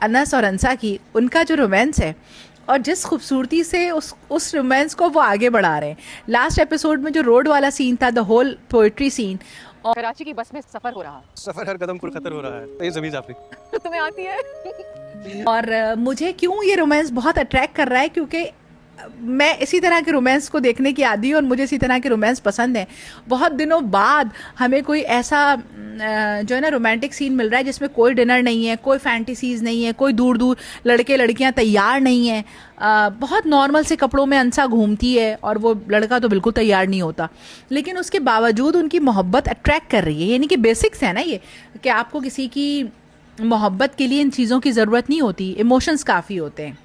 अनस और अंसा की, उनका जो रोमांस है और जिस खूबसूरती से उस रोमांस को वो आगे बढ़ा रहे हैं। लास्ट एपिसोड में जो रोड वाला सीन था, द होल पोएट्री सीन, और कराची की बस में सफर हो रहा है, सफर हर कदम पुरखतर हो रहा है। तो ये ज़मीन जाफरी तुम्हें आती है? और मुझे क्यों ये रोमांस बहुत अट्रैक्ट कर रहा है, क्योंकि मैं इसी तरह के रोमांस को देखने की आदी हूँ और मुझे इसी तरह के रोमांस पसंद है। बहुत दिनों बाद हमें कोई ऐसा जो है ना रोमांटिक सीन मिल रहा है जिसमें कोई डिनर नहीं है, कोई फैंटेसीज नहीं है, कोई दूर दूर लड़के लड़कियां तैयार नहीं है। बहुत नॉर्मल से कपड़ों में अंसा घूमती है और वो लड़का तो बिल्कुल तैयार नहीं होता, लेकिन उसके बावजूद उनकी मोहब्बत अट्रैक्ट कर रही है। यानी कि बेसिक्स है ना ये, कि आपको किसी की मोहब्बत के लिए इन चीज़ों की ज़रूरत नहीं होती, इमोशंस काफ़ी होते हैं,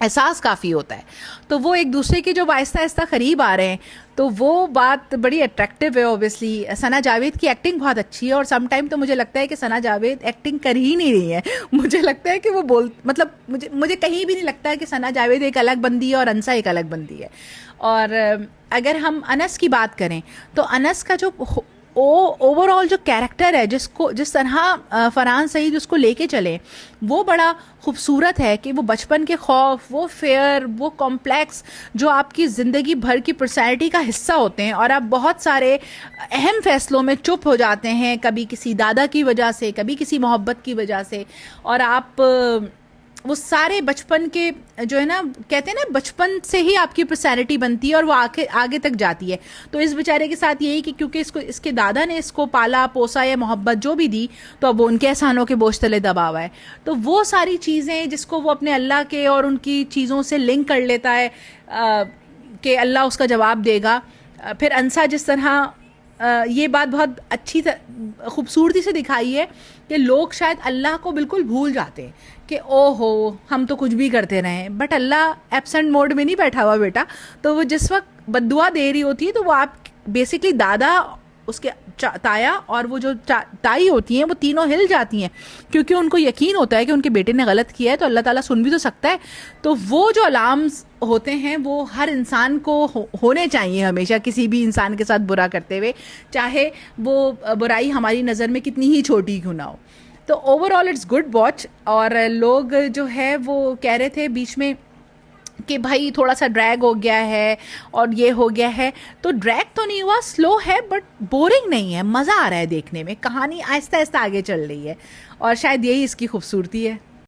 एहसास काफ़ी होता है। तो वो एक दूसरे के जो आहिस्ता आहिस्ता करीब आ रहे हैं, तो वो बात बड़ी अट्रैक्टिव है। ऑब्वियसली सना जावेद की एक्टिंग बहुत अच्छी है, और सम टाइम तो मुझे लगता है कि सना जावेद एक्टिंग कर ही नहीं रही है। मुझे लगता है कि वो मतलब मुझे कहीं भी नहीं लगता है कि सना जावेद एक अलग बंदी है और अंसा एक अलग बंदी है। और अगर हम अनस की बात करें तो अनस का जो ओवरऑल जो कैरेक्टर है, जिस तरह फरहान सईद उसको लेके चले, वो बड़ा खूबसूरत है। कि वो बचपन के खौफ, वो फेयर, वो कॉम्प्लेक्स जो आपकी ज़िंदगी भर की पर्सनैलिटी का हिस्सा होते हैं, और आप बहुत सारे अहम फैसलों में चुप हो जाते हैं, कभी किसी दादा की वजह से, कभी किसी मोहब्बत की वजह से, और आप वो सारे बचपन के जो है ना, कहते हैं ना, बचपन से ही आपकी पर्सनैलिटी बनती है और वो आगे तक जाती है। तो इस बेचारे के साथ यही कि क्योंकि इसके दादा ने इसको पाला पोसा या मोहब्बत जो भी दी, तो अब वो उनके एहसानों के बोझ तले दबा हुआ है। तो वो सारी चीज़ें जिसको वो अपने अल्लाह के और उनकी चीज़ों से लिंक कर लेता है कि अल्लाह उसका जवाब देगा। फिर अंसा जिस तरह ये बात बहुत अच्छी खूबसूरती से दिखाई है कि लोग शायद अल्लाह को बिल्कुल भूल जाते हैं कि ओहो हम तो कुछ भी करते रहे, बट अल्लाह एब्सेंट मोड में नहीं बैठा हुआ बेटा। तो वो जिस वक्त बद्दुआ दे रही होती है, तो वो आप बेसिकली दादा, उसके ताया और वो जो ताई होती हैं, वो तीनों हिल जाती हैं, क्योंकि उनको यकीन होता है कि उनके बेटे ने गलत किया है तो अल्लाह ताला सुन भी तो सकता है। तो वो जो अलार्म्स होते हैं वो हर इंसान को होने चाहिए हमेशा, किसी भी इंसान के साथ बुरा करते हुए, चाहे वो बुराई हमारी नज़र में कितनी ही छोटी क्यों ना हो। तो ओवरऑल इट्स गुड वॉच। और लोग जो है वो कह रहे थे बीच में कि भाई थोड़ा सा ड्रैग हो गया है और ये हो गया है, तो ड्रैग तो नहीं हुआ, स्लो है बट बोरिंग नहीं है, मज़ा आ रहा है देखने में, कहानी आहिस्ता आहिस्ता आगे चल रही है, और शायद यही इसकी खूबसूरती है।